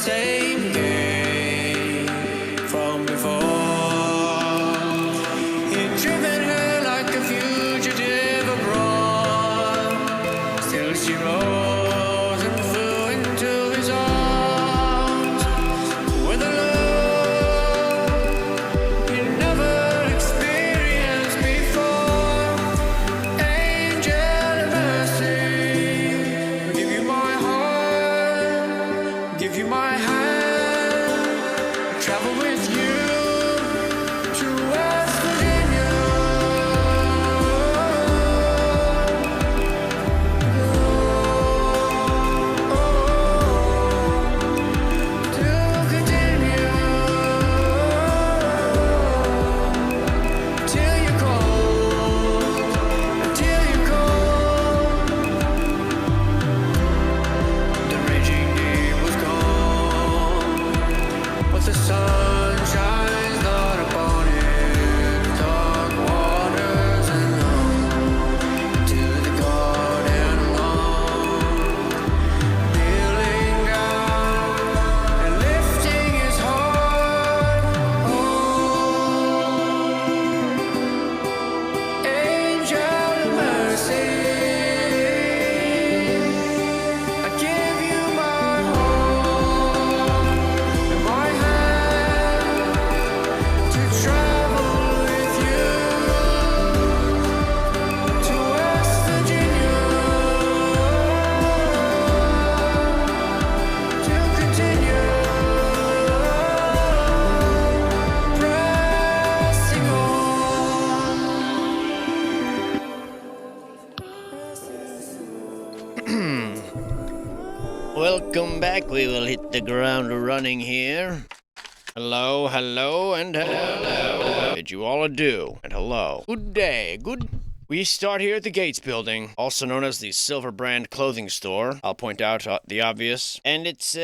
same game from before. He'd driven her like a fugitive abroad. Still she rose and flew into his arms with a love he never experienced before. Angel of mercy, give you my heart, give you my hand, travel with you to West Virginia. To continue till you're cold, till you're cold. The raging deep was gone, but the sun shines not upon it. Dark waters and home to the garden alone, kneeling down and lifting his heart. Oh, angel of mercy, I give you my heart and my hand to travel with you to West Virginia, to continue pressing on. Welcome back. We will hit the ground running here. Hello, hello, and hello. Bid you all adieu, and hello. Good day, good. We start here at the Gates Building, also known as the Silver Brand Clothing Store. I'll point out the obvious. And it's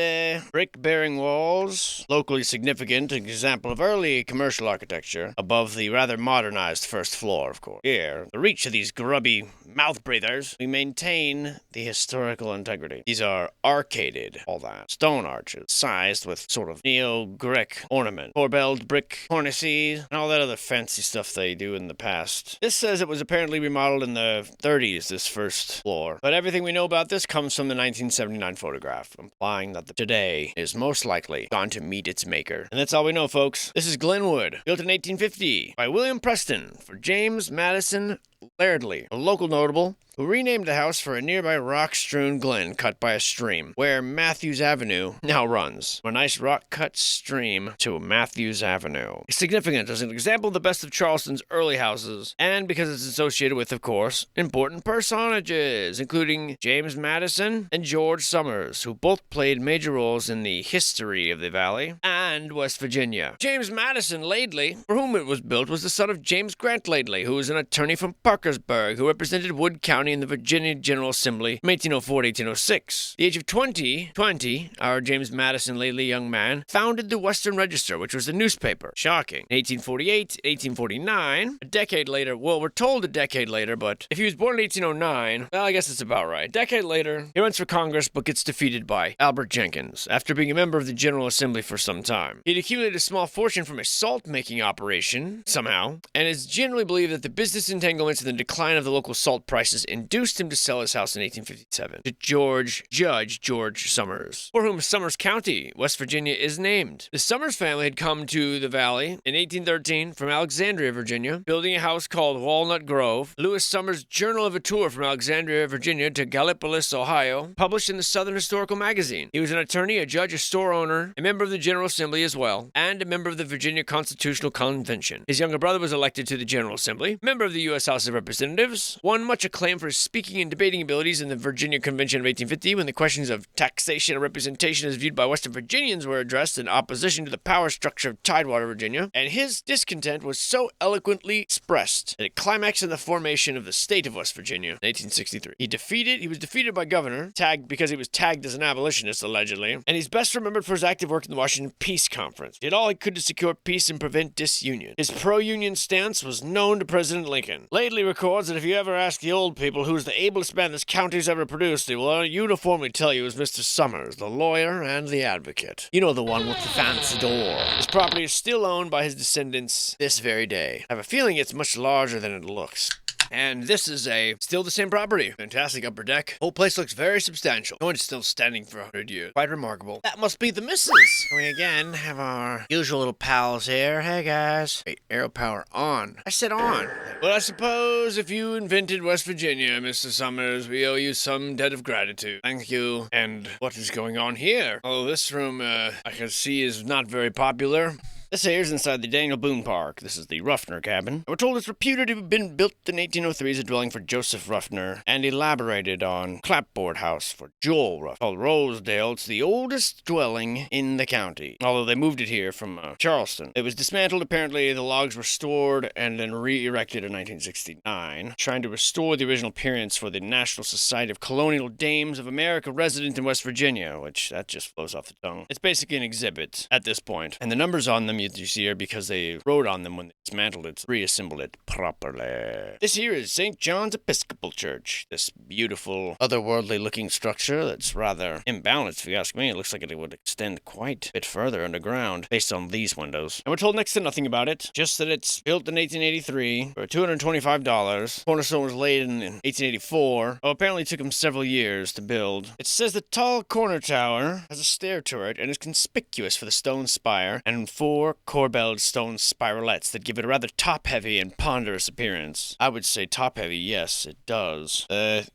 brick-bearing walls, locally significant, an example of early commercial architecture, above the rather modernized first floor, of course. Here, the reach of these grubby mouth breathers, we maintain the historical integrity. These are arcaded, all that. Stone arches, sized with sort of neo-Greek ornament. Four-belled brick cornices, and all that other fancy stuff they do in the past. This says it was apparently remodeled in the 30s, this first floor. But everything we know about this comes from the 1979 photograph, implying that the today is most likely gone to meet its maker. And that's all we know, folks. This is Glenwood, built in 1850 by William Preston for James Madison Lairdley, a local notable who renamed the house for a nearby rock-strewn glen cut by a stream, where Matthews Avenue now runs. A nice rock-cut stream to Matthews Avenue. It's significant as an example of the best of Charleston's early houses, and because it's associated with, of course, important personages, including James Madison and George Summers, who both played major roles in the history of the valley and West Virginia. James Madison Laidley, for whom it was built, was the son of James Grant Laidley, who was an attorney from Parkersburg, who represented Wood County in the Virginia General Assembly from 1804 to 1806. At the age of 20, our James Madison Laidley young man founded the Western Register, which was a newspaper. Shocking. In 1848, 1849, a decade later, well, we're told a decade later, but if he was born in 1809, well, I guess it's about right. A decade later, he runs for Congress but gets defeated by Albert Jenkins after being a member of the General Assembly for some time. He'd accumulated a small fortune from a salt-making operation, somehow, and it's generally believed that the business entanglements and the decline of the local salt prices induced him to sell his house in 1857 to Judge George Summers, for whom Summers County, West Virginia, is named. The Summers family had come to the valley in 1813 from Alexandria, Virginia, building a house called Walnut Grove. Lewis Summers' Journal of a Tour from Alexandria, Virginia to Gallipolis, Ohio, published in the Southern Historical Magazine. He was an attorney, a judge, a store owner, a member of the General Assembly as well, and a member of the Virginia Constitutional Convention. His younger brother was elected to the General Assembly, member of the U.S. House of Representatives, won much acclaim for his speaking and debating abilities in the Virginia Convention of 1850 when the questions of taxation and representation as viewed by Western Virginians were addressed in opposition to the power structure of Tidewater, Virginia, and his discontent was so eloquently expressed that it climaxed in the formation of the state of West Virginia in 1863. He was defeated by Governor, tagged because he was tagged as an abolitionist, allegedly, and he's best remembered for his active work in the Washington Peace Conference. He did all he could to secure peace and prevent disunion. His pro-union stance was known to President Lincoln. Laidley History records that if you ever ask the old people who's the ablest man this county's ever produced, they will uniformly tell you is Mr. Summers, the lawyer and the advocate. You know, the one with the fancy door. His property is still owned by his descendants this very day. I have a feeling it's much larger than it looks. And this is still the same property. Fantastic upper deck. Whole place looks very substantial. No one's still standing for 100 years. Quite remarkable. That must be the missus. We again have our usual little pals here. Hey guys. Wait, arrow power on. I said on. Well, I suppose if you invented West Virginia, Mr. Summers, we owe you some debt of gratitude. Thank you. And what is going on here? Oh, this room, I can see is not very popular. This here is inside the Daniel Boone Park. This is the Ruffner cabin. We're told it's reputed to have been built in 1803 as a dwelling for Joseph Ruffner and elaborated on clapboard house for Joel Ruffner. Called Rosedale, it's the oldest dwelling in the county, although they moved it here from Charleston. It was dismantled, apparently the logs were stored and then re-erected in 1969, trying to restore the original appearance for the National Society of Colonial Dames of America resident in West Virginia, which that just flows off the tongue. It's basically an exhibit at this point, and the numbers on them you see here because they wrote on them when they dismantled it, reassembled it properly. This here is St. John's Episcopal Church. This beautiful, otherworldly looking structure that's rather imbalanced, if you ask me. It looks like it would extend quite a bit further underground based on these windows. And we're told next to nothing about it, just that it's built in 1883 for $225. Cornerstone was laid in 1884. Oh, apparently it took them several years to build. It says the tall corner tower has a stair turret and is conspicuous for the stone spire and 4 corbelled stone spiralets that give it a rather top-heavy and ponderous appearance. I would say top-heavy, yes, it does.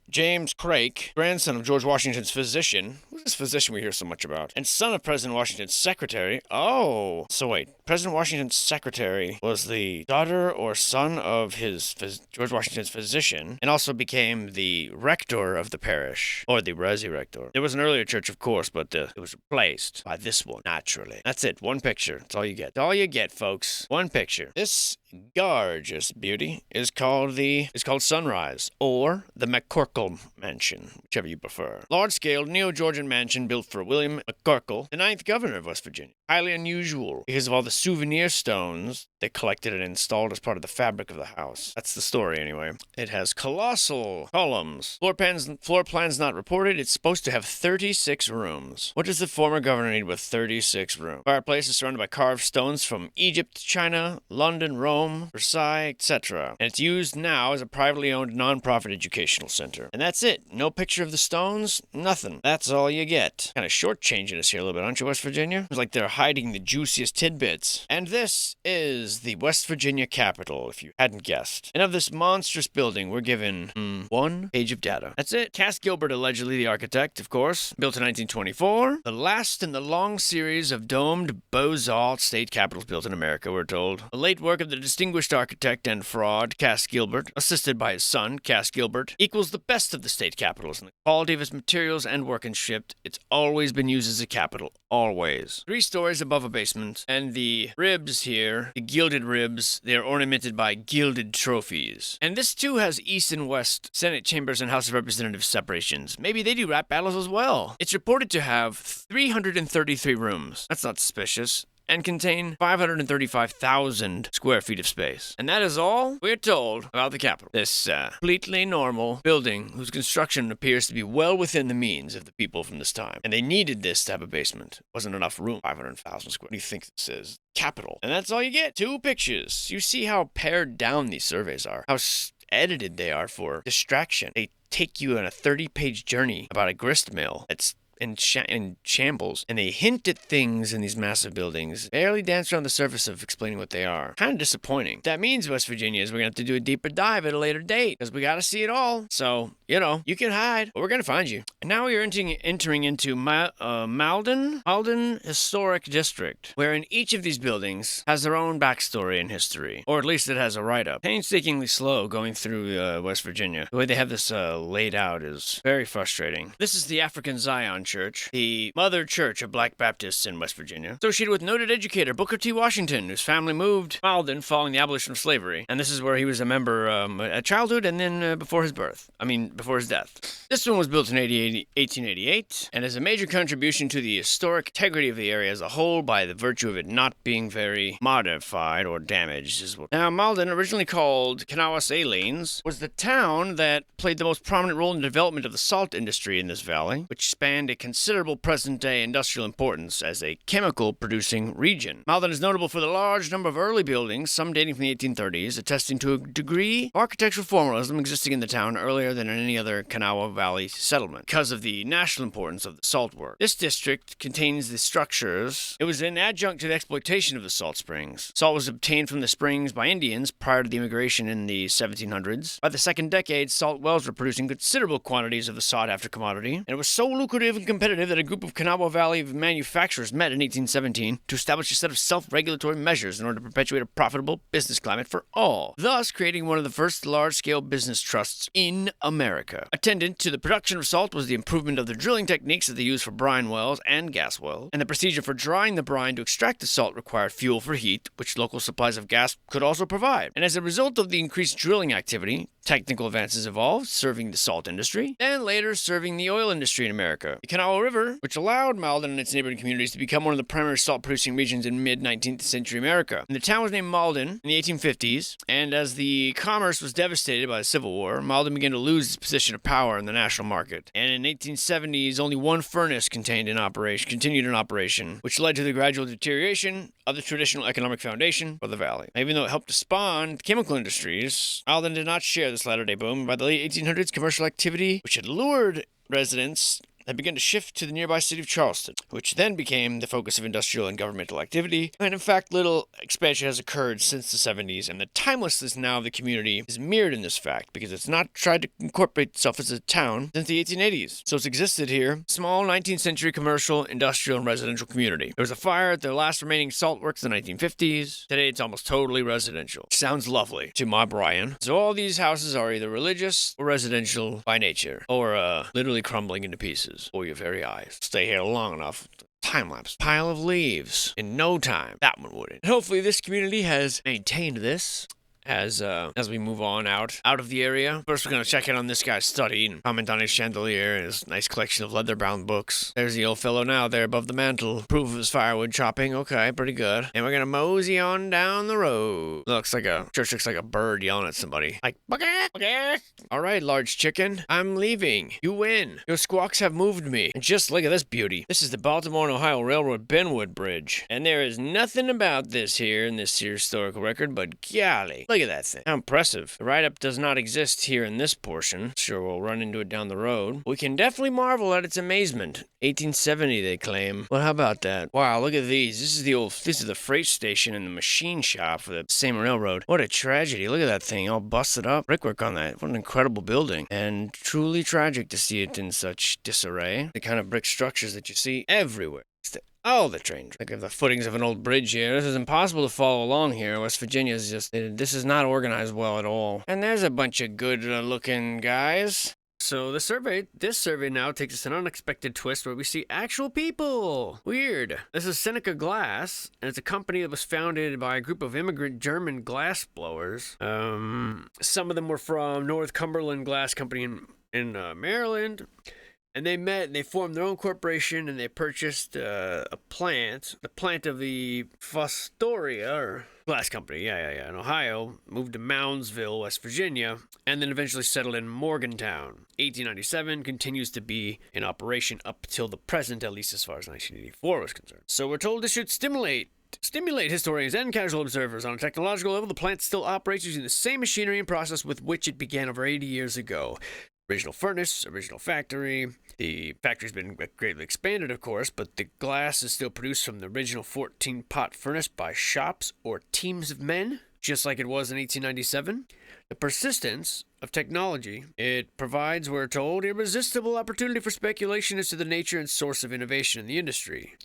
James Craik, grandson of George Washington's physician. Who's this physician we hear so much about? And son of President Washington's secretary. Oh, so wait. President Washington's secretary was the daughter or son of George Washington's physician, and also became the rector of the parish, or the resi-rector. There was an earlier church, of course, but it was replaced by this one, naturally. That's it. One picture. That's all you get. That's all you get, folks. One picture. This gorgeous beauty is called Sunrise, or the McCorkle Mansion, whichever you prefer. Large-scale neo-Georgian mansion built for William McCorkle, the 9th governor of West Virginia. Highly unusual because of all the souvenir stones they collected and installed as part of the fabric of the house. That's the story, anyway. It has colossal columns. Floor plans not reported. It's supposed to have 36 rooms. What does the former governor need with 36 rooms? Fireplace is surrounded by carved stones from Egypt, China, London, Rome, Versailles, etc. And it's used now as a privately owned non-profit educational center. And that's it. No picture of the stones, nothing. That's all you get. Kind of shortchanging us here a little bit, aren't you, West Virginia? It's like they're hiding the juiciest tidbits. And this is the West Virginia Capitol, if you hadn't guessed. And of this monstrous building, we're given 1 page of data. That's it. Cass Gilbert, allegedly the architect, of course, built in 1924. The last in the long series of domed Beaux-Arts state capitals built in America, we're told. The late work of the distinguished architect and fraud, Cass Gilbert, assisted by his son, Cass Gilbert, equals the best of the state capitals in the quality of its materials and workmanship. It's always been used as a capital. Always. 3 stories above a basement, and the ribs here, the gilded ribs, they're ornamented by gilded trophies. And this too has East and West Senate chambers and House of Representatives separations. Maybe they do rap battles as well. It's reported to have 333 rooms. That's not suspicious. And contain 535,000 square feet of space. And that is all we're told about the Capitol. This completely normal building whose construction appears to be well within the means of the people from this time. And they needed this to have a basement. Wasn't enough room. 500,000 square. What do you think this is? Capitol. And that's all you get. 2 pictures. You see how pared down these surveys are. How edited they are for distraction. They take you on a 30-page journey about a grist mill that's in shambles, and they hint at things in these massive buildings, barely dance around the surface of explaining what they are. Kind of disappointing. That means, West Virginia, is we're going to have to do a deeper dive at a later date, because we got to see it all. So, you can hide, but we're going to find you. And now we are entering into Malden Historic District, wherein each of these buildings has their own backstory and history, or at least it has a write-up. Painstakingly slow going through West Virginia. The way they have this laid out is very frustrating. This is the African Zion Zion Church, the mother church of Black Baptists in West Virginia, associated with noted educator Booker T. Washington, whose family moved to Malden following the abolition of slavery. And this is where he was a member at childhood and then before his death. This one was built in 1888 and is a major contribution to the historic integrity of the area as a whole by the virtue of it not being very modified or damaged. Now, Malden, originally called Kanawha Salines, was the town that played the most prominent role in the development of the salt industry in this valley, which spanned a considerable present-day industrial importance as a chemical-producing region. Malden is notable for the large number of early buildings, some dating from the 1830s, attesting to a degree of architectural formalism existing in the town earlier than in any other Kanawha Valley settlement, because of the national importance of the salt work. This district contains the structures. It was an adjunct to the exploitation of the salt springs. Salt was obtained from the springs by Indians prior to the immigration in the 1700s. By the second decade, salt wells were producing considerable quantities of the sought-after commodity, and it was so lucrative and competitive that a group of Kanawha Valley manufacturers met in 1817 to establish a set of self-regulatory measures in order to perpetuate a profitable business climate for all, thus creating one of the first large-scale business trusts in America. Attendant to the production of salt was the improvement of the drilling techniques that they used for brine wells and gas wells, and the procedure for drying the brine to extract the salt required fuel for heat, which local supplies of gas could also provide. And as a result of the increased drilling activity, technical advances evolved, serving the salt industry, and later serving the oil industry in America. The Kanawha River, which allowed Malden and its neighboring communities to become one of the primary salt-producing regions in mid-19th century America. And the town was named Malden in the 1850s, and as the commerce was devastated by the Civil War, Malden began to lose its position of power in the national market. And in 1870s, only one furnace continued in operation, which led to the gradual deterioration of the traditional economic foundation for the valley. Even though it helped to spawn chemical industries, Malden did not share this latter-day boom. By the late 1800s, commercial activity, which had lured residents, had begun to shift to the nearby city of Charleston, which then became the focus of industrial and governmental activity. And in fact, little expansion has occurred since the 70s, and the timelessness now of the community is mirrored in this fact, because it's not tried to incorporate itself as a town since the 1880s. So it's existed here, small 19th century commercial, industrial, and residential community. There was a fire at the last remaining salt works in the 1950s. Today it's almost totally residential. Sounds lovely to my Brian. So all these houses are either religious or residential by nature, or literally crumbling into pieces. Or your very eyes. Stay here long enough. Time-lapse. Pile of leaves. In no time. That one wouldn't. And hopefully this community has maintained this as we move on out of the area. First, we're going to check in on this guy's study and comment on his chandelier and his nice collection of leather-bound books. There's the old fellow now there above the mantel. Proof of his firewood chopping. Okay, pretty good. And we're going to mosey on down the road. Church looks like a bird yelling at somebody. Like, "Bucket! All right, large chicken. I'm leaving. You win. Your squawks have moved me. And just look at this beauty. This is the Baltimore and Ohio Railroad Benwood Bridge. And there is nothing about this here in this here historical record, but golly. Look at that thing. How impressive. The write-up does not exist here in this portion. Sure, we'll run into it down the road. We can definitely marvel at its amazement. 1870, they claim. Well, how about that? Wow, look at these. This is the freight station and the machine shop for the same railroad. What a tragedy. Look at that thing all busted up. Brickwork on that. What an incredible building. And truly tragic to see it in such disarray. The kind of brick structures that you see everywhere. Oh, the train. Look at the footings of an old bridge here. This is impossible to follow along here. West Virginia is this is not organized well at all. And there's a bunch of good looking guys. So this survey now takes us an unexpected twist where we see actual people. Weird. This is Seneca Glass, and it's a company that was founded by a group of immigrant German glass blowers. Some of them were from North Cumberland Glass Company in Maryland. And they met and they formed their own corporation and they purchased the plant of the Fostoria or glass company, in Ohio, moved to Moundsville, West Virginia, and then eventually settled in Morgantown. 1897 continues to be in operation up till the present, at least as far as 1984 was concerned. So we're told this should stimulate historians and casual observers. On a technological level, the plant still operates using the same machinery and process with which it began over 80 years ago. Original furnace, original factory. The factory's been greatly expanded, of course, but the glass is still produced from the original 14-pot furnace by shops or teams of men, just like it was in 1897. The persistence of technology, it provides, we're told, irresistible opportunity for speculation as to the nature and source of innovation in the industry.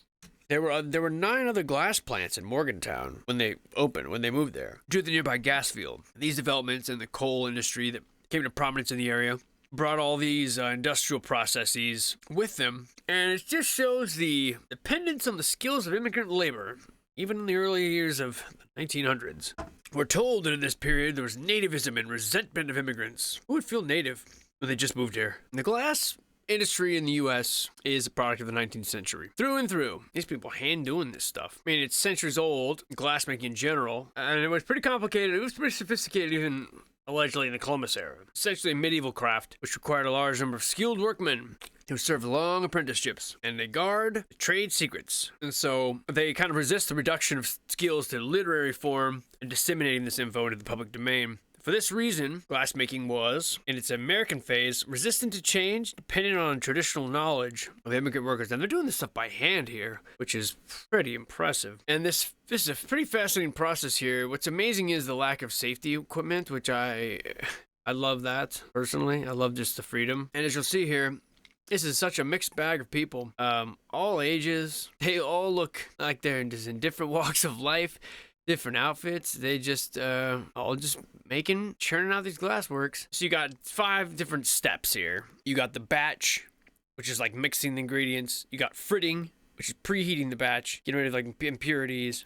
There were 9 other glass plants in Morgantown when they moved there, due to the nearby gas field. These developments and the coal industry that came to prominence in the area brought all these industrial processes with them, and it just shows the dependence on the skills of immigrant labor, even in the early years of the 1900s. We're told that in this period there was nativism and resentment of immigrants who would feel native when they just moved here. The glass industry in the U.S. is a product of the 19th century. Through and through. These people hand doing this stuff. I mean, it's centuries old, glassmaking in general, and it was pretty complicated. It was pretty sophisticated even allegedly in the Columbus era. Essentially a medieval craft, which required a large number of skilled workmen who served long apprenticeships, and they guard trade secrets. And so they kind of resist the reduction of skills to literary form and disseminating this info into the public domain. For this reason, glassmaking was, in its American phase, resistant to change, depending on traditional knowledge of immigrant workers. And they're doing this stuff by hand here, which is pretty impressive. And this is a pretty fascinating process here. What's amazing is the lack of safety equipment, which I love that, personally. I love just the freedom. And as you'll see here, this is such a mixed bag of people, all ages. They all look like they're just in different walks of life. Different outfits. They just all just churning out these glassworks. So you got 5 different steps here. You got the batch, which is like mixing the ingredients. You got fritting, which is preheating the batch, getting rid of like impurities.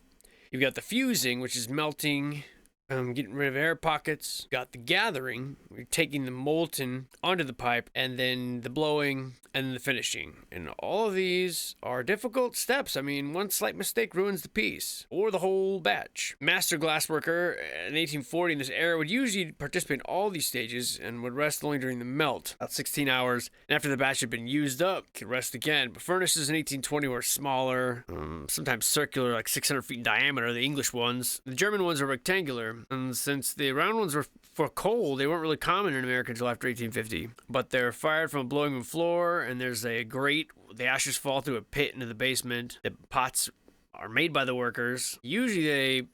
You've got the fusing, which is melting, getting rid of air pockets. You got the gathering, you're taking the molten onto the pipe, and then the blowing, and the finishing. And all of these are difficult steps. I mean, one slight mistake ruins the piece, or the whole batch. Master glassworker in 1840 in this era would usually participate in all these stages and would rest only during the melt, about 16 hours. And after the batch had been used up, could rest again. But furnaces in 1820 were smaller, sometimes circular, like 600 feet in diameter, the English ones. The German ones are rectangular. And since the round ones were for coal, they weren't really common in America until after 1850. But they're fired from a blowing room floor, and there's a grate. The ashes fall through a pit into the basement. The pots are made by the workers. Usually they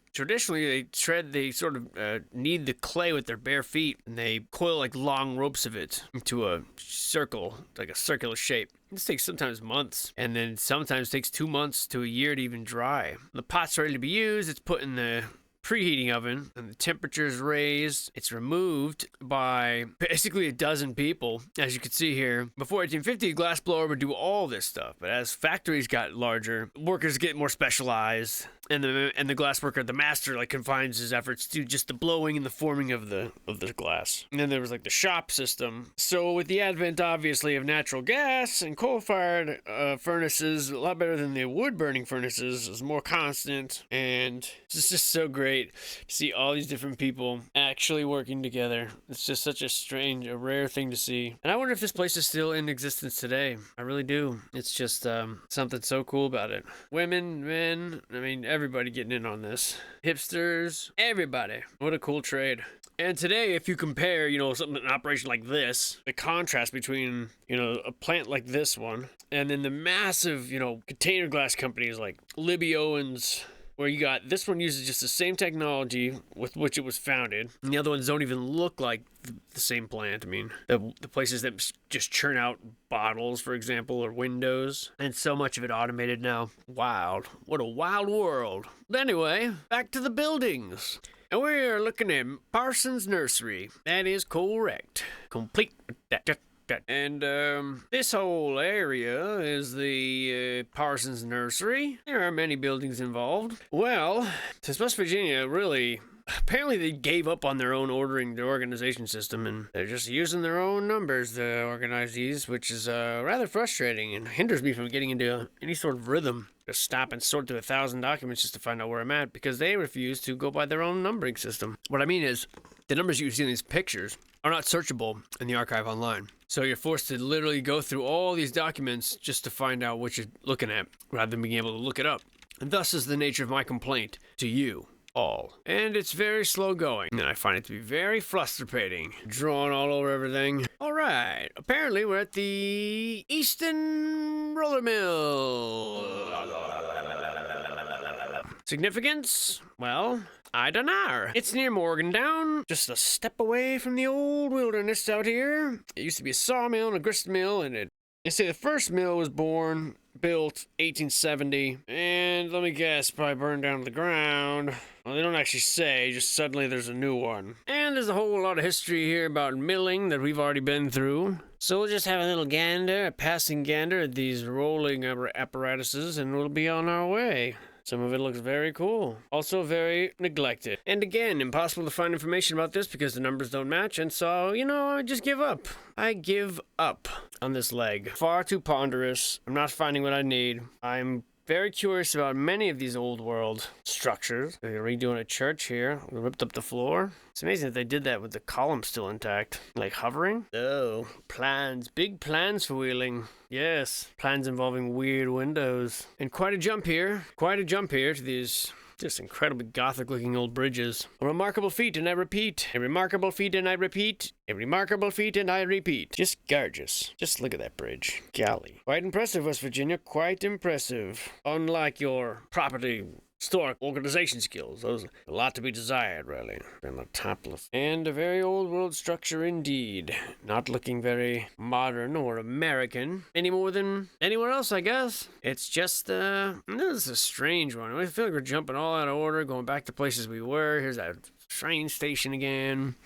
sort of knead the clay with their bare feet, and they coil like long ropes of it into a circle, like a circular shape. This takes sometimes months, and then sometimes takes 2 months to a year to even dry. The pot's ready to be used. It's put in the preheating oven, and the temperature is raised. It's removed by basically a dozen people, as you can see here. Before 1850, a glassblower would do all this stuff, but as factories got larger, workers get more specialized, and the glassworker, the master, like confines his efforts to just the blowing and the forming of the glass. And then there was like the shop system. So with the advent, obviously, of natural gas and coal-fired furnaces, a lot better than the wood-burning furnaces, it was more constant, and it's just so great to see all these different people actually working together. It's just such a rare thing to see. And I wonder if this place is still in existence today. I really do. It's just something so cool about it. Women, men, I mean, everybody getting in on this. Hipsters, everybody. What a cool trade. And today, if you compare, an operation like this, the contrast between, a plant like this one, and then the massive, container glass companies like Libby Owens, where you got this one uses just the same technology with which it was founded, and the other ones don't even look like the same plant. I mean, the places that just churn out bottles, for example, or windows, and so much of it automated now. Wild. What a wild world. But anyway, back to the buildings. And we're looking at Parsons Nursery. That is correct. Complete with that. And this whole area is the Parsons Nursery. There are many buildings involved. Well, since West Virginia apparently they gave up on their organization system, and they're just using their own numbers to organize these, which is rather frustrating and hinders me from getting into any sort of rhythm. Just stop and sort through 1,000 documents just to find out where I'm at, because they refuse to go by their own numbering system. What I mean is, the numbers you see in these pictures are not searchable in the archive online. So you're forced to literally go through all these documents just to find out what you're looking at, rather than being able to look it up. And thus is the nature of my complaint to you all. And it's very slow going, and I find it to be very frustrating. Drawn all over everything. Alright, apparently we're at the Easton Roller Mill. Significance? Well, I don't know. It's near Morgantown, just a step away from the old wilderness out here. It used to be a sawmill and a grist mill, and they say the first mill was built 1870, and And let me guess, probably burned down to the ground. Well, they don't actually say, just suddenly there's a new one. And there's a whole lot of history here about milling that we've already been through. So we'll just have a little gander, a passing gander at these rolling apparatuses, and we'll be on our way. Some of it looks very cool. Also very neglected. And again, impossible to find information about this because the numbers don't match, and so, I just give up. I give up on this leg. Far too ponderous. I'm not finding what I need. I'm very curious about many of these old world structures. They're redoing a church here. We ripped up the floor. It's amazing that they did that with the columns still intact. Like hovering. Oh, plans. Big plans for wheeling. Yes, plans involving weird windows. And quite a jump here. Quite a jump here to these just incredibly gothic-looking old bridges. A remarkable feat, and I repeat. A remarkable feat, and I repeat. A remarkable feat, and I repeat. Just gorgeous. Just look at that bridge. Golly. Quite impressive, West Virginia. Quite impressive. Unlike your property historic organization skills. Those are a lot to be desired, really. And the topless. And a very old world structure indeed. Not looking very modern or American any more than anywhere else, I guess. It's just, this is a strange one. I feel like we're jumping all out of order, going back to places we were. Here's that train station again.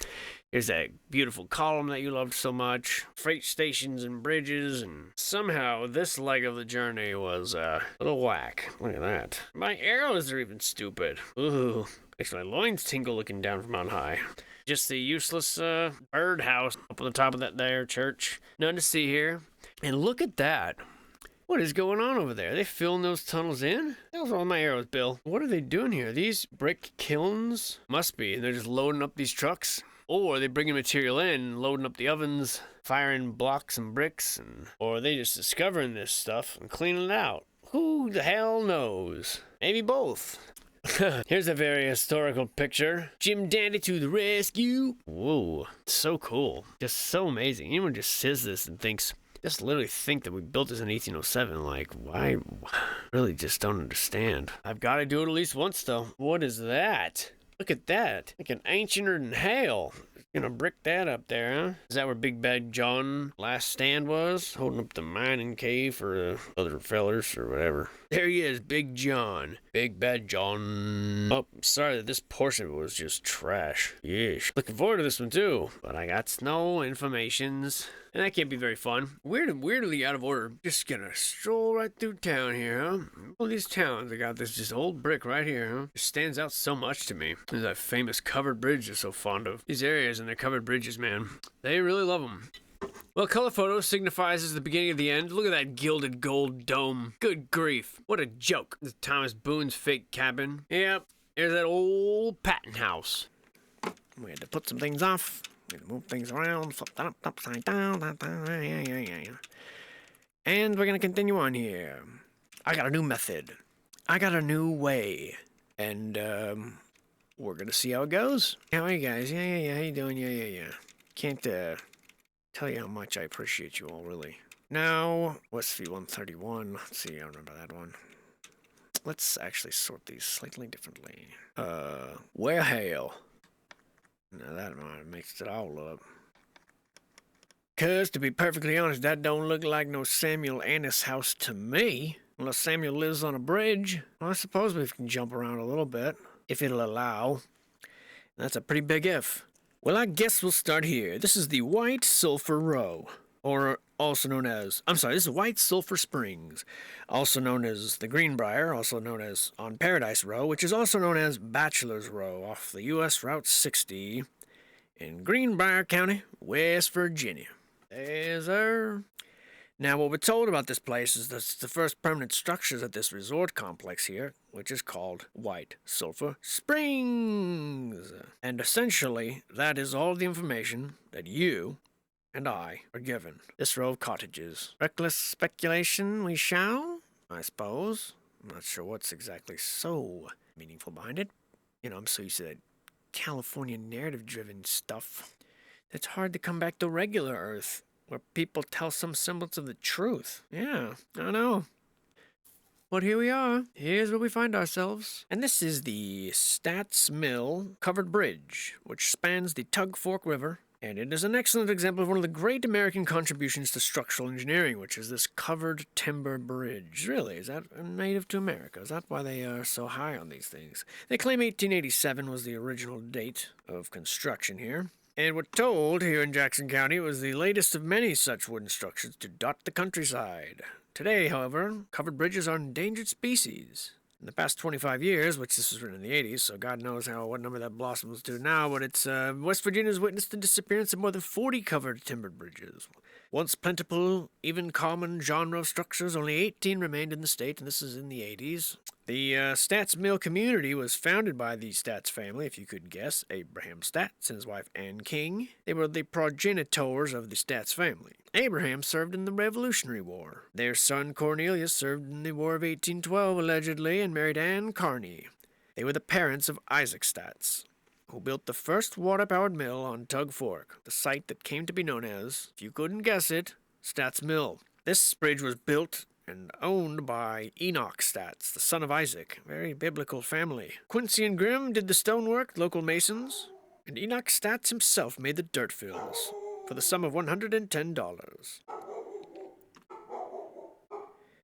Here's that beautiful column that you loved so much. Freight stations and bridges, and somehow this leg of the journey was a little whack. Look at that. My arrows are even stupid. Ooh. Makes my loins tingle looking down from on high. Just the useless birdhouse up on the top of that there church. None to see here. And look at that. What is going on over there? Are they filling those tunnels in? That was all my arrows, Bill. What are they doing here? These brick kilns? Must be. And they're just loading up these trucks. Or they bringing material in, loading up the ovens, firing blocks and bricks, or are they just discovering this stuff and cleaning it out? Who the hell knows? Maybe both. Here's a very historical picture. Jim Dandy to the rescue. Whoa, so cool. Just so amazing. Anyone just says this and thinks, just literally think that we built this in 1807. Like, why? Really just don't understand. I've got to do it at least once, though. What is that? Look at that. Like an ancienter than hell. Gonna brick that up there, huh? Is that where Big Bad John last stand was? Holding up the mining cave for the other fellers or whatever. There he is, Big John. Big Bad John. Oh, sorry that this portion of it was just trash. Yeesh. Looking forward to this one too. But I got no informations. And that can't be very fun. Weirdly out of order. Just gonna stroll right through town here, huh? All these towns, I got this just old brick right here, huh? It stands out so much to me. There's that famous covered bridge you're so fond of. These areas and their covered bridges, man. They really love them. Well, color photo signifies as the beginning of the end. Look at that gilded gold dome. Good grief. What a joke. This is Thomas Boone's fake cabin. Yep. There's that old Patton house. We had to put some things off. Move things around, flip that up, upside down. And we're going to continue on here. I got a new method. I got a new way. And, we're going to see how it goes. How are you guys? Yeah. How you doing? Yeah. Can't, tell you how much I appreciate you all, really. Now, Westview 131. Let's see, I remember that one. Let's actually sort these slightly differently. Where hail? Now that might have mixed it all up. 'Cause, to be perfectly honest, that don't look like no Samuel Annis house to me. Unless Samuel lives on a bridge. Well, I suppose we can jump around a little bit, if it'll allow. That's a pretty big if. Well, I guess we'll start here. This is the White Sulphur Row. Or also known as, this is White Sulphur Springs. Also known as the Greenbrier, also known as on Paradise Row, which is also known as Bachelor's Row off the U.S. Route 60 in Greenbrier County, West Virginia. There's her. Now, what we're told about this place is that it's the first permanent structures at this resort complex here, which is called White Sulphur Springs. And essentially, that is all the information that you and I are given. This row of cottages. Reckless speculation we shall, I suppose. I'm not sure what's exactly so meaningful behind it. I'm so used to that California narrative-driven stuff. It's hard to come back to regular Earth, where people tell some semblance of the truth. Yeah, I know. But here we are. Here's where we find ourselves. And this is the Stats Mill Covered Bridge, which spans the Tug Fork River And it is an excellent example of one of the great American contributions to structural engineering, which is this covered timber bridge. Really, is that native to America? Is that why they are so high on these things? They claim 1887 was the original date of construction here. And we're told here in Jackson County it was the latest of many such wooden structures to dot the countryside. Today, however, covered bridges are an endangered species. In the past 25 years, which this was written in the 80s, so God knows what number that blossoms to now, but it's West Virginia's witnessed the disappearance of more than 40 covered timbered bridges. Once plentiful, even common genre of structures, only 18 remained in the state, and this is in the 80s. The Stats Mill community was founded by the Stats family, if you could guess, Abraham Stats and his wife Ann King. They were the progenitors of the Stats family. Abraham served in the Revolutionary War. Their son Cornelius served in the War of 1812, allegedly, and married Anne Carney. They were the parents of Isaac Stats, who built the first water-powered mill on Tug Fork, the site that came to be known as, if you couldn't guess it, Stats Mill. This bridge was built and owned by Enoch Stats, the son of Isaac, very biblical family. Quincy and Grimm did the stonework, local masons, and Enoch Stats himself made the dirt fills for the sum of $110.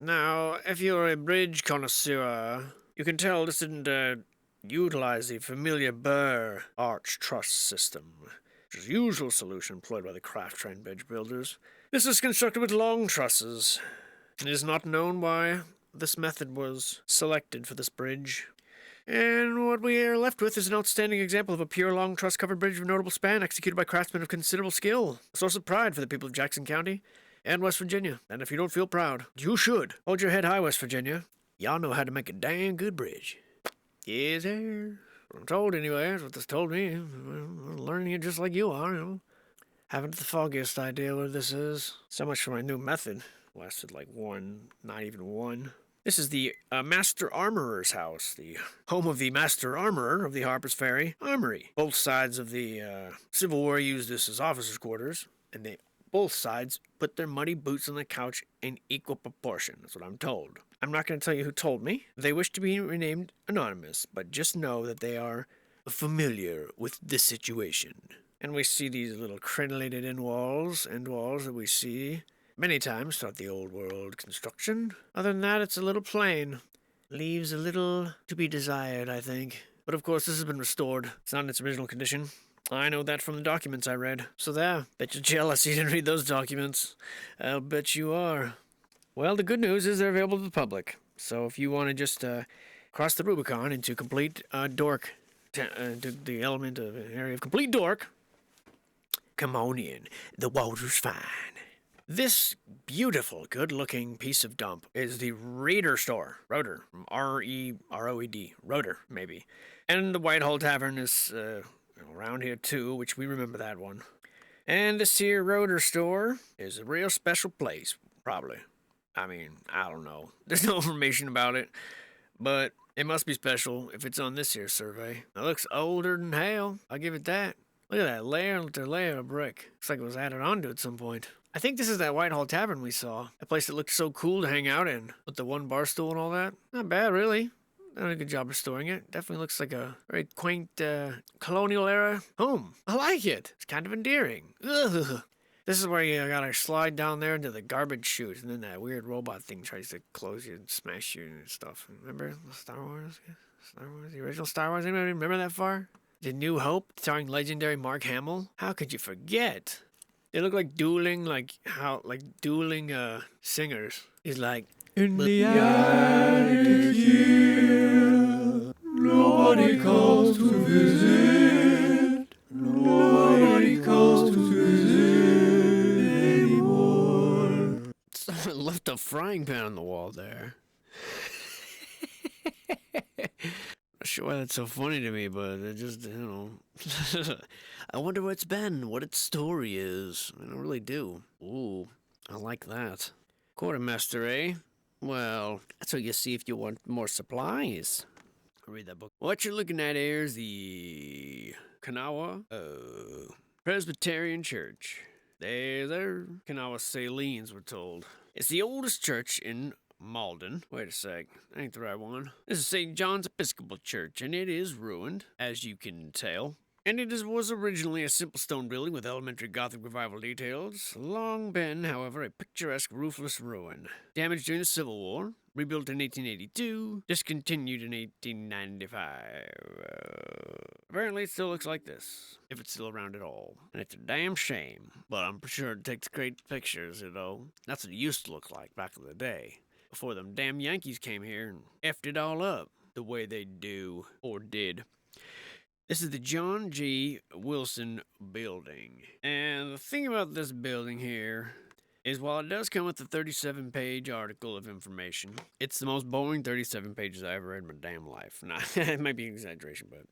Now, if you're a bridge connoisseur, you can tell this didn't utilize the familiar Burr arch truss system, which is the usual solution employed by the craft-trained bridge builders. This is constructed with long trusses. It is not known why this method was selected for this bridge. And what we are left with is an outstanding example of a pure long truss-covered bridge of notable span executed by craftsmen of considerable skill. A source of pride for the people of Jackson County and West Virginia. And if you don't feel proud, you should. Hold your head high, West Virginia. Y'all know how to make a damn good bridge. Yes, sir. I'm told anyway. That's what this told me. I'm learning it just like you are, you know. Haven't the foggiest idea what this is. So much for my new method. Lasted like not even one. This is the Master Armorer's house, the home of the Master Armorer of the Harper's Ferry Armory. Both sides of the Civil War used this as officers' quarters, and both sides put their muddy boots on the couch in equal proportion. That's what I'm told. I'm not going to tell you who told me. They wish to be renamed anonymous, but just know that they are familiar with the situation. And we see these little crenellated end walls that we see many times throughout the old world construction. Other than that, it's a little plain. Leaves a little to be desired, I think. But of course, this has been restored. It's not in its original condition. I know that from the documents I read. So there. Bet you're jealous you didn't read those documents. I'll bet you are. Well, the good news is they're available to the public. So if you want to just cross the Rubicon into complete dork, the element of an area of complete dork, come on in. The water's fine. This beautiful, good-looking piece of dump is the Raider store. Roeder. R-E-R-O-E-D. Roeder, maybe. And the Whitehall Tavern is around here, too, which we remember that one. And this here Roeder store is a real special place, probably. I mean, I don't know. There's no information about it, but it must be special if it's on this here survey. It looks older than hell. I'll give it that. Look at that layer of brick. Looks like it was added onto at some point. I think this is that Whitehall Tavern we saw. A place that looked so cool to hang out in, with the one bar stool and all that. Not bad, really. Done a good job restoring it. Definitely looks like a very quaint, colonial-era home. I like it. It's kind of endearing. Ugh. This is where you gotta slide down there into the garbage chute, and then that weird robot thing tries to close you and smash you and stuff. Remember Star Wars? The original Star Wars? Anybody remember that far? The New Hope, starring legendary Mark Hamill? How could you forget? They look like dueling singers. He's like, in the attic here, nobody calls to visit. Nobody calls to visit anymore. Someone left a frying pan on the wall there. Not sure why that's so funny to me, but it just, I wonder where it's been, what its story is. I don't really do. Ooh, I like that. Quartermaster, eh? Well, that's what you see if you want more supplies. I'll read that book. What you're looking at here is the Kanawha Presbyterian Church. They're Kanawha Salines, we're told. It's the oldest church in Malden. Wait a sec. That ain't the right one. This is St. John's Episcopal Church, and it is ruined, as you can tell. And was originally a simple stone building with elementary Gothic revival details. Long been, however, a picturesque roofless ruin. Damaged during the Civil War, rebuilt in 1882, discontinued in 1895. Apparently it still looks like this, if it's still around at all. And it's a damn shame, but I'm sure it takes great pictures, you know. That's what it used to look like back in the day, before them damn Yankees came here and effed it all up the way they do, or did. This is the John G. Wilson building. And the thing about this building here is while it does come with a 37-page article of information, it's the most boring 37 pages I ever read in my damn life. Nah, it might be an exaggeration, but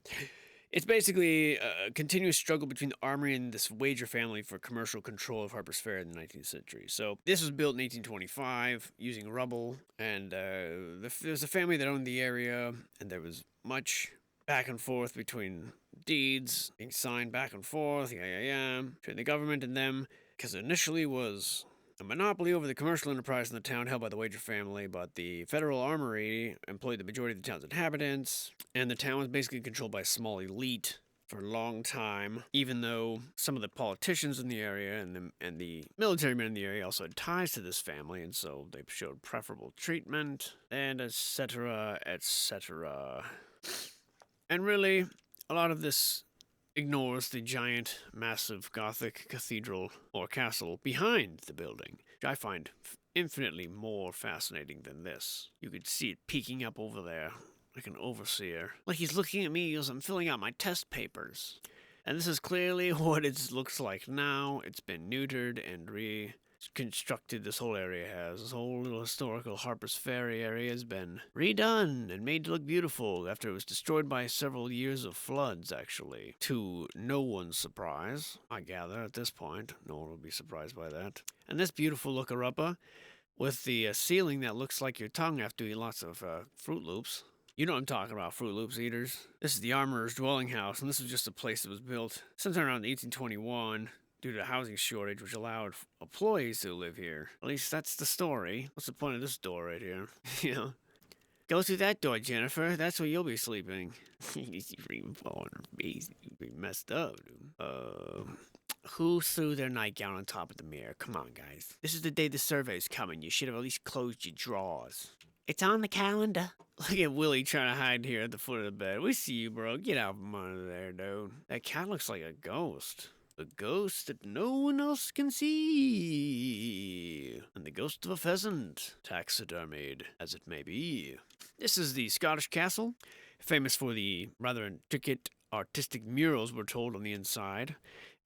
it's basically a continuous struggle between the armory and this wager family for commercial control of Harper's Ferry in the 19th century. So this was built in 1825 using rubble, and there was a family that owned the area, and there was much back and forth between deeds being signed back and forth, between the government and them, because it initially was a monopoly over the commercial enterprise in the town held by the Wager family, but the federal armory employed the majority of the town's inhabitants, and the town was basically controlled by a small elite for a long time, even though some of the politicians in the area and the military men in the area also had ties to this family, and so they showed preferable treatment, and etc., etc. And really, a lot of this ignores the giant, massive Gothic cathedral or castle behind the building, which I find infinitely more fascinating than this. You could see it peeking up over there, like an overseer. Like he's looking at me as I'm filling out my test papers. And this is clearly what it looks like now. It's been neutered and reconstructed. This whole area has. This whole little historical Harper's Ferry area has been redone and made to look beautiful after it was destroyed by several years of floods, actually. To no one's surprise, I gather, at this point. No one will be surprised by that. And this beautiful looker-upper with the ceiling that looks like your tongue after you eat lots of Fruit Loops. You know what I'm talking about, Fruit Loops eaters. This is the armorer's dwelling house, and this was just a place that was built sometime around 1821 due to a housing shortage, which allowed employees to live here. At least that's the story. What's the point of this door right here? You know? Go through that door, Jennifer. That's where you'll be sleeping. You'd be messed up, dude. Who threw their nightgown on top of the mirror? Come on, guys. This is the day the survey's coming. You should have at least closed your drawers. It's on the calendar. Look at Willie trying to hide here at the foot of the bed. We see you, bro. Get out from under there, dude. That cat looks like a ghost. A ghost that no one else can see. And the ghost of a pheasant, taxidermied as it may be. This is the Scottish castle, famous for the rather intricate artistic murals we're told on the inside,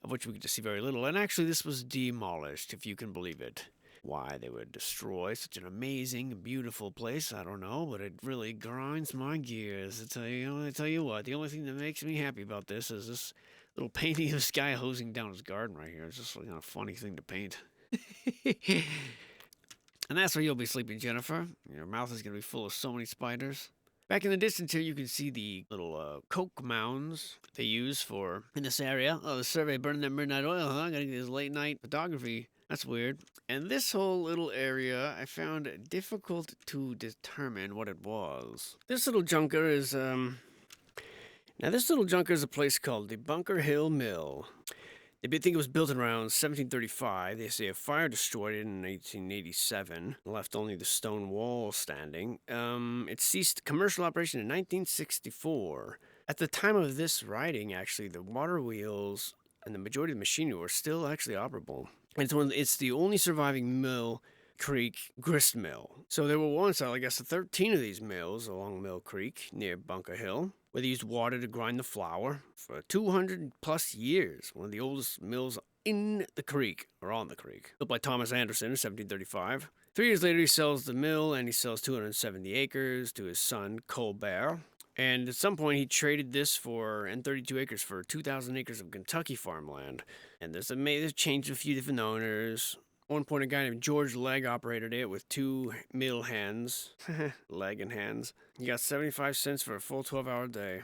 of which we get to see very little. And actually this was demolished, if you can believe it. Why they would destroy such an amazing, beautiful place, I don't know, but it really grinds my gears. I tell you what, the only thing that makes me happy about this is this little painting of this guy hosing down his garden right here. It's just like a funny thing to paint. And that's where you'll be sleeping, Jennifer. Your mouth is going to be full of so many spiders. Back in the distance here, you can see the little coke mounds they use for in this area. Oh, the survey burning that midnight oil, huh? Gotta get this late night photography. That's weird. And this whole little area, I found difficult to determine what it was. This little junker is, now this little junker is a place called the Bunker Hill Mill. They think it was built around 1735. They say a fire destroyed it in 1887, left only the stone wall standing. It ceased commercial operation in 1964. At the time of this writing, actually, the water wheels and the majority of the machinery were still actually operable. And it's the only surviving Mill Creek grist mill. So there were once, I guess, 13 of these mills along Mill Creek near Bunker Hill, where they used water to grind the flour for 200 plus years. One of the oldest mills in the creek, or on the creek. Built by Thomas Anderson in 1735. 3 years later, he sells the mill, and he sells 270 acres to his son, Colbert. And at some point, he traded this and 32 acres for 2,000 acres of Kentucky farmland. And there's changed a few different owners. At one point, a guy named George Legg operated it with 2 mill hands. Leg and hands. He got 75 cents for a full 12-hour day.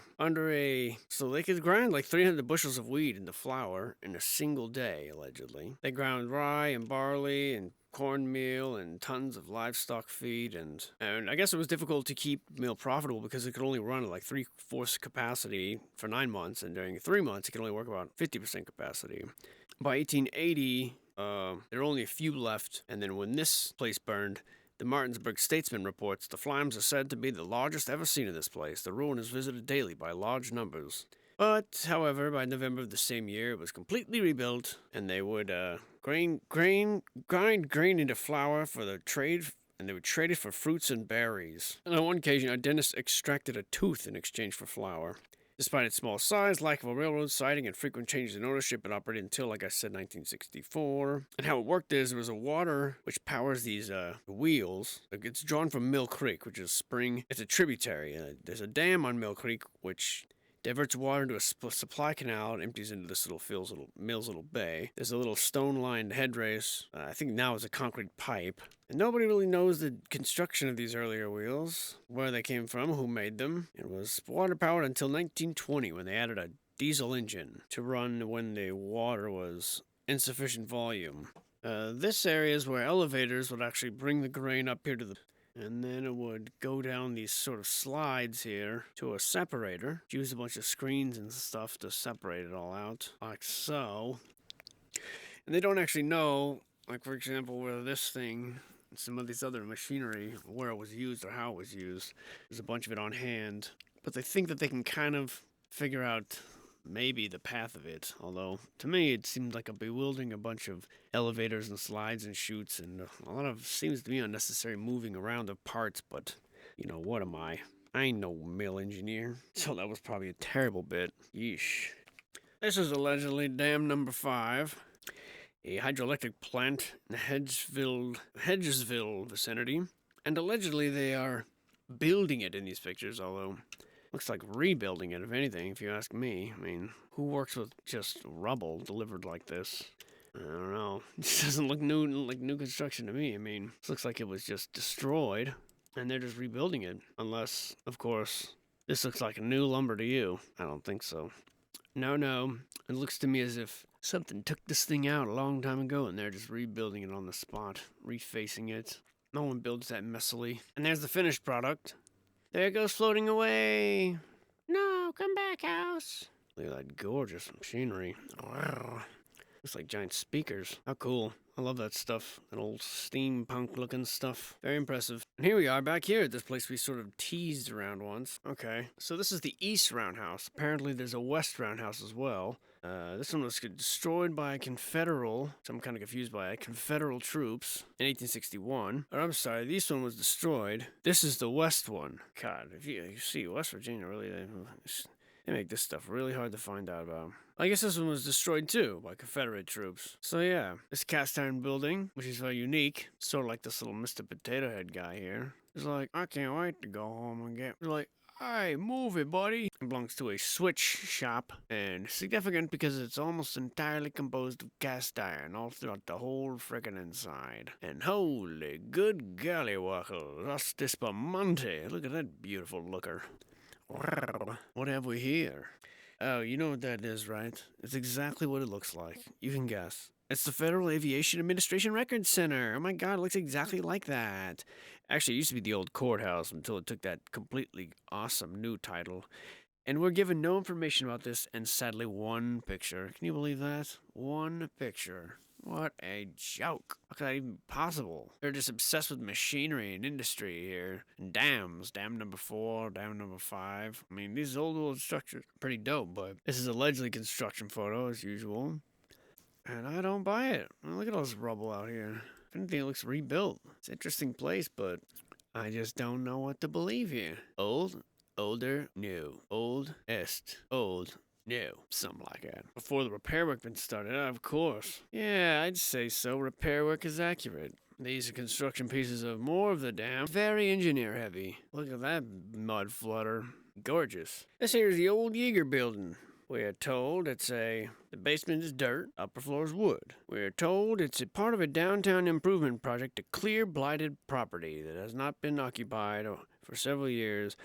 So they could grind like 300 bushels of wheat into flour in a single day, allegedly. They ground rye and barley and cornmeal and tons of livestock feed, and I guess it was difficult to keep mill profitable because it could only run at like 3/4 capacity for 9 months, and during 3 months it could only work about 50% capacity. By 1880, there were only a few left, and then when this place burned, the Martinsburg Statesman reports the flames are said to be the largest ever seen in this place. The ruin is visited daily by large numbers. But, however, by November of the same year, it was completely rebuilt, and they would grind grain into flour for the trade, and they would trade it for fruits and berries. And on one occasion, a dentist extracted a tooth in exchange for flour. Despite its small size, lack of a railroad siding, and frequent changes in ownership, it operated until, like I said, 1964. And how it worked is there was a water which powers these wheels. It's drawn from Mill Creek, which is a spring. It's a tributary. There's a dam on Mill Creek which diverts water into a supply canal and empties into this mill's little bay. There's a little stone-lined headrace. I think now it's a concrete pipe. And nobody really knows the construction of these earlier wheels, where they came from, who made them. It was water-powered until 1920 when they added a diesel engine to run when the water was insufficient volume. This area is where elevators would actually bring the grain up here to the... And then it would go down these sort of slides here to a separator. Use a bunch of screens and stuff to separate it all out, like so. And they don't actually know, like for example, where this thing and some of these other machinery, where it was used or how it was used. There's a bunch of it on hand. But they think that they can kind of figure out maybe the path of it, although to me it seemed like a bewildering a bunch of elevators and slides and chutes and a lot of seems to be unnecessary moving around of parts, but you know, what am I ain't no mill engineer, so that was probably a terrible bit. Yeesh. This is allegedly dam number 5, a hydroelectric plant in the Hedgesville vicinity, and allegedly they are building it in these pictures, although looks like rebuilding it, if anything, if you ask me. I mean, who works with just rubble delivered like this? I don't know. It just doesn't look like new construction to me. I mean, this looks like it was just destroyed, and they're just rebuilding it. Unless, of course, this looks like a new lumber to you. I don't think so. No. It looks to me as if something took this thing out a long time ago, and they're just rebuilding it on the spot, refacing it. No one builds that messily. And there's the finished product. There it goes floating away. No, come back, house. Look at that gorgeous machinery. Wow. Looks like giant speakers. How cool. I love that stuff. That old steampunk looking stuff. Very impressive. And here we are back here at this place we sort of teased around once. Okay. So this is the east roundhouse. Apparently there's a west roundhouse as well. This one was destroyed by Confederal, so I'm kind of confused by it, Confederal troops in 1861. Or I'm sorry, this one was destroyed. This is the west one. God, if you see West Virginia, really, they make this stuff really hard to find out about. I guess this one was destroyed too by Confederate troops. So yeah, this cast iron building, which is very unique, sort of like this little Mr. Potato Head guy here, is like, I can't wait to go home and get, like, hey, move it, buddy. It belongs to a switch shop, and significant because it's almost entirely composed of cast iron all throughout the whole frickin' inside. And holy good gollywackle, Rusty Spamonte. Look at that beautiful looker. What have we here? Oh, you know what that is, right? It's exactly what it looks like. You can guess. It's the Federal Aviation Administration Records Center. Oh my god, it looks exactly like that. Actually, it used to be the old courthouse until it took that completely awesome new title. And we're given no information about this and sadly one picture. Can you believe that? One picture. What a joke. How could that even be possible? They're just obsessed with machinery and industry here. And dams. Dam number 4, dam number 5. I mean, these old structures are pretty dope, but this is allegedly construction photo as usual. And I don't buy it. Look at all this rubble out here. If anything, it looks rebuilt. It's an interesting place, but I just don't know what to believe here. Old, older, new. Old, est, old, new. Something like that. Before the repair work been started, of course. Yeah, I'd say so. Repair work is accurate. These are construction pieces of more of the dam. Very engineer heavy. Look at that mud flutter. Gorgeous. This here's the old Yeager building. We are told the basement is dirt, upper floor is wood. We are told it's a part of a downtown improvement project to clear blighted property that has not been occupied for several years.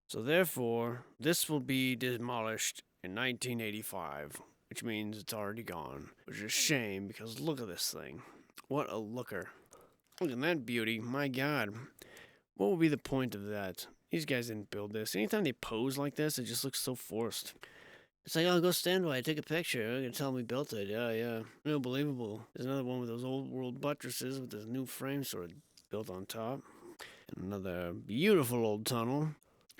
So therefore, this will be demolished in 1985, which means it's already gone. Which is a shame because look at this thing. What a looker. Look at that beauty. My God. What would be the point of that? These guys didn't build this. Anytime they pose like this, it just looks so forced. It's like, oh, go stand by, take a picture. You're going to tell me built it. Yeah. Unbelievable. There's another one with those old world buttresses with this new frame sort of built on top. And another beautiful old tunnel.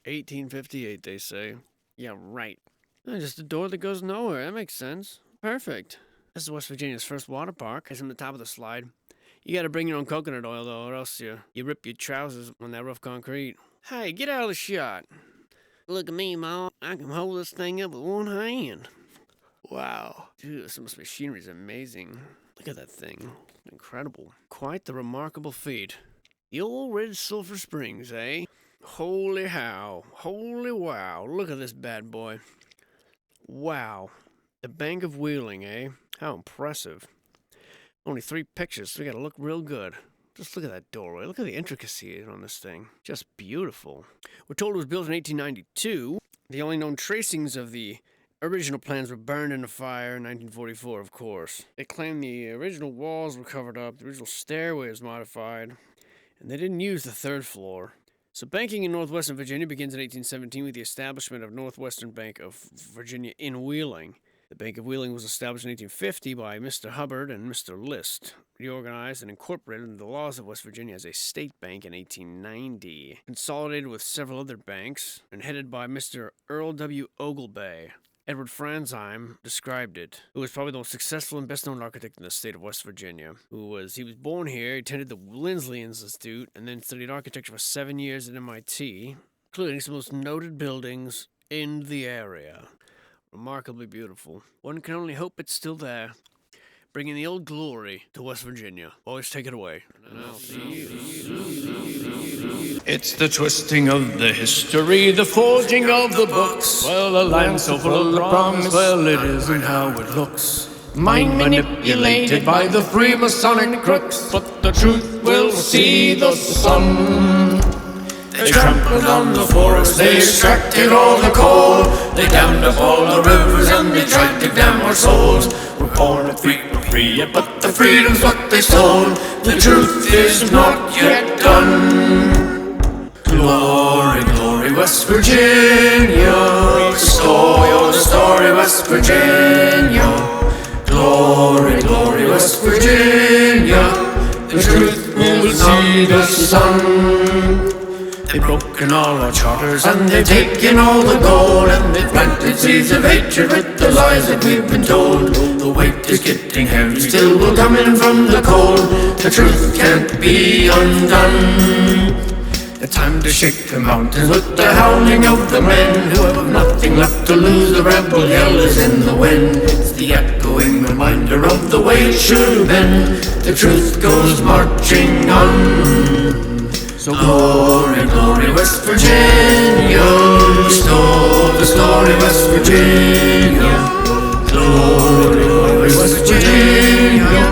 1858, they say. Yeah, right. Just a door that goes nowhere. That makes sense. Perfect. This is West Virginia's first water park. It's on the top of the slide. You gotta bring your own coconut oil, though, or else you rip your trousers on that rough concrete. Hey, get out of the shot. Look at me, Ma. I can hold this thing up with one hand. Wow. Dude, this machinery is amazing. Look at that thing. Incredible. Quite the remarkable feat. The old red sulfur springs, eh? Holy how. Holy wow. Look at this bad boy. Wow. The Bank of Wheeling, eh? How impressive. Only 3 pictures, so we gotta look real good. Just look at that doorway. Look at the intricacy on this thing. Just beautiful. We're told it was built in 1892. The only known tracings of the original plans were burned in a fire in 1944, of course. They claim the original walls were covered up, the original stairway was modified, and they didn't use the 3rd floor. So banking in northwestern Virginia begins in 1817 with the establishment of Northwestern Bank of Virginia in Wheeling. The Bank of Wheeling was established in 1850 by Mr. Hubbard and Mr. List, reorganized and incorporated into the laws of West Virginia as a state bank in 1890, consolidated with several other banks, and headed by Mr. Earl W. Oglebay. Edward Franzheim described it, who was probably the most successful and best-known architect in the state of West Virginia. He was born here, he attended the Lindsley Institute, and then studied architecture for 7 years at MIT, including some of the most noted buildings in the area. Remarkably beautiful. One can only hope it's still there, bringing the old glory to West Virginia. Always take it away. It's the twisting of the history, the forging of the books. Well, a land so full of promise, well, it isn't how it looks. Mind manipulated by the Freemasonic crooks, but the truth will see the sun. They trampled on the forest, they extracted all the coal. They dammed up all the rivers and they tried to damn our souls. We're born to free, but the freedom's what they stole. The truth is not yet done. Glory, glory, West Virginia. The story, West Virginia. Glory, glory, West Virginia. The truth will see the sun. They've broken all our charters and they've taken all the gold, and they've planted seeds of hatred with the lies that we've been told. The weight is getting heavy, still we're coming from the cold. The truth can't be undone. It's time to shake the mountains with the howling of the men who have nothing left to lose. The rebel yell is in the wind. It's the echoing reminder of the way it should have been. The truth goes marching on. So glory, glory, West Virginia. The story, West Virginia. Glory, glory, West Virginia.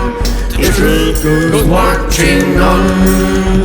The truth goes marching on.